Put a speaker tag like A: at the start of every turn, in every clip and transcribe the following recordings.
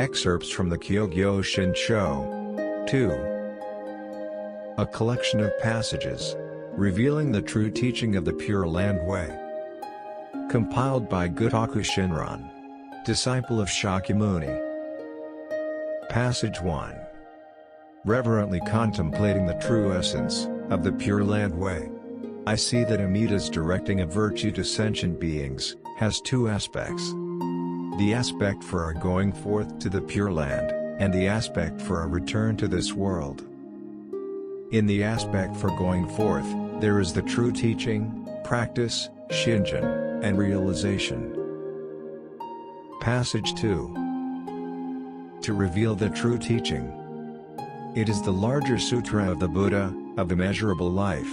A: Excerpts from the Kyo-Gyo-Shin-Sho. 2. A collection of passages revealing the true teaching of the Pure Land Way. Compiled by Jodo Shinran, disciple of Sakyamuni. Passage 1. Reverently contemplating the true essence of the Pure Land Way, I see that Amida's directing of virtue to sentient beings has two aspects. The aspect for our going forth to the Pure Land, and the aspect for our return to this world. In the aspect for going forth, there is the true teaching, practice, shinjin, and realization. Passage 2. To reveal the true teaching. It is the Larger Sutra of the Buddha, of immeasurable life.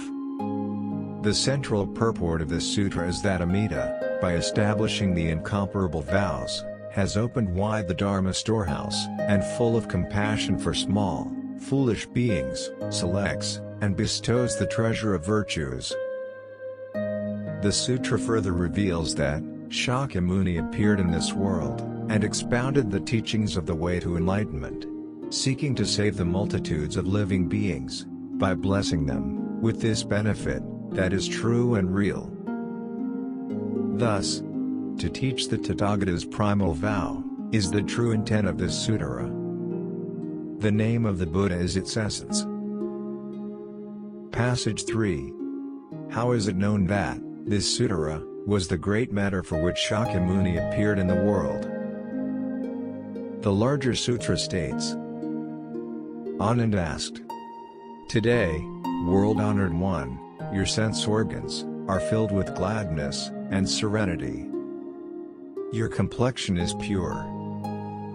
A: The central purport of this sutra is that Amida, by establishing the incomparable vows, has opened wide the Dharma storehouse, and full of compassion for small, foolish beings, selects, and bestows the treasure of virtues. The sutra further reveals that Sakyamuni appeared in this world, and expounded the teachings of the way to enlightenment, seeking to save the multitudes of living beings, by blessing them with this benefit that is true and real. Thus, to teach the Tathagata's primal vow is the true intent of this sutra. The name of the Buddha is its essence. Passage 3. How is it known that this sutra was the great matter for which Sakyamuni appeared in the world? The Larger Sutra states. Ananda asked. Today, world-honored one, your sense organs are filled with gladness and serenity. Your complexion is pure.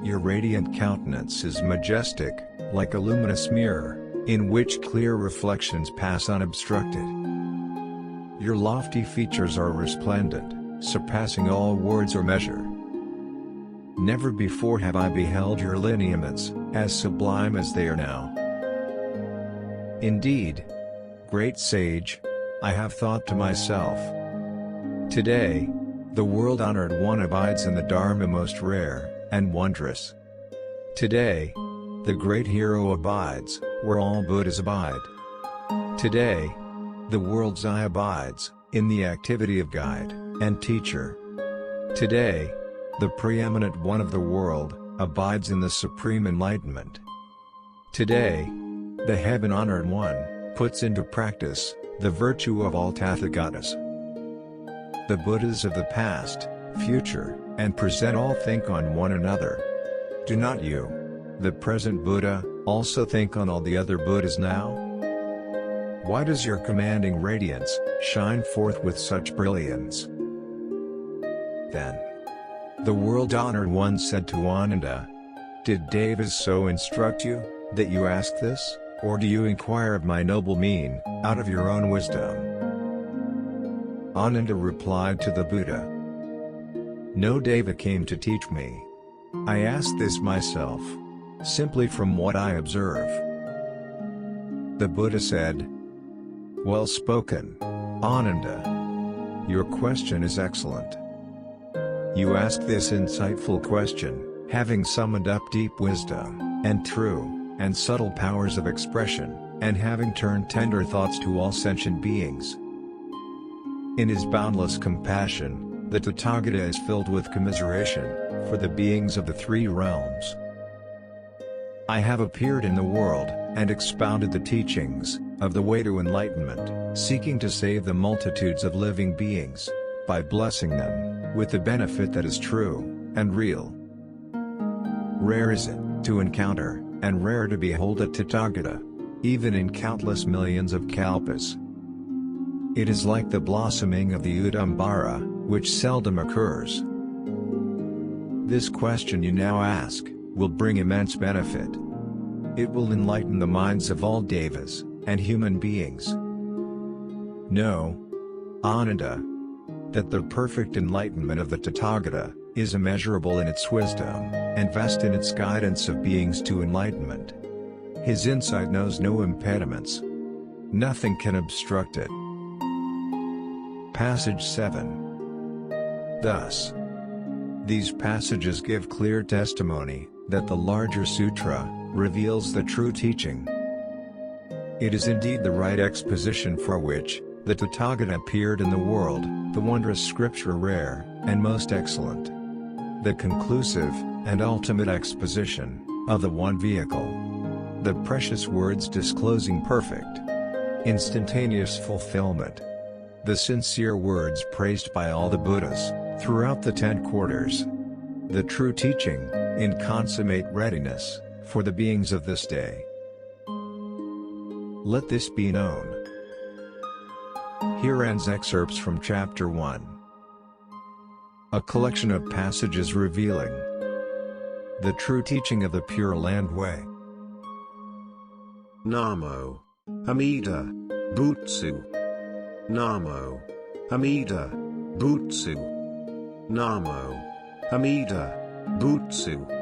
A: Your radiant countenance is majestic, like a luminous mirror, in which clear reflections pass unobstructed. Your lofty features are resplendent, surpassing all words or measure. Never before have I beheld your lineaments as sublime as they are now. Indeed, great sage, I have thought to myself. Today, the world-honored one abides in the Dharma most rare and wondrous. Today, the great hero abides where all Buddhas abide. Today, the world's eye abides in the activity of guide and teacher. Today, the preeminent one of the world abides in the supreme enlightenment. Today, the heaven-honored one puts into practice the virtue of all Tathagatas. The Buddhas of the past, future, and present all think on one another. Do not you, the present Buddha, also think on all the other Buddhas now? Why does your commanding radiance shine forth with such brilliance? Then, the world-honored one said to Ananda, Did Devas so instruct you, that you ask this, or do you inquire of my noble mien, out of your own wisdom? Ananda replied to the Buddha, No Deva came to teach me. I asked this myself, simply from what I observe. The Buddha said, Well spoken, Ananda. Your question is excellent. You ask this insightful question, having summoned up deep wisdom, and true, and subtle powers of expression, and having turned tender thoughts to all sentient beings. In his boundless compassion, the Tathagata is filled with commiseration for the beings of the three realms. I have appeared in the world, and expounded the teachings of the way to enlightenment, seeking to save the multitudes of living beings, by blessing them with the benefit that is true and real. Rare is it to encounter, and rare to behold a Tathagata, even in countless millions of kalpas. It is like the blossoming of the Udambara, which seldom occurs. This question you now ask will bring immense benefit. It will enlighten the minds of all devas and human beings. Know, Ananda, that the perfect enlightenment of the Tathagata is immeasurable in its wisdom, and vast in its guidance of beings to enlightenment. His insight knows no impediments. Nothing can obstruct it. Passage 7. Thus, These passages give clear testimony that the Larger Sutra reveals the true teaching. It is indeed the right exposition for which the Tathagata appeared in the world, the wondrous scripture rare and most excellent, the conclusive and ultimate exposition of the one vehicle, the precious words disclosing perfect, instantaneous fulfillment, the sincere words praised by all the Buddhas throughout the 10 quarters, the true teaching in consummate readiness for the beings of this day. Let this be known. Here ends excerpts from Chapter 1. A collection of passages revealing the true teaching of the Pure Land Way.
B: Namo Amida Butsu. Namo Amida Butsu. Namo Amida Butsu.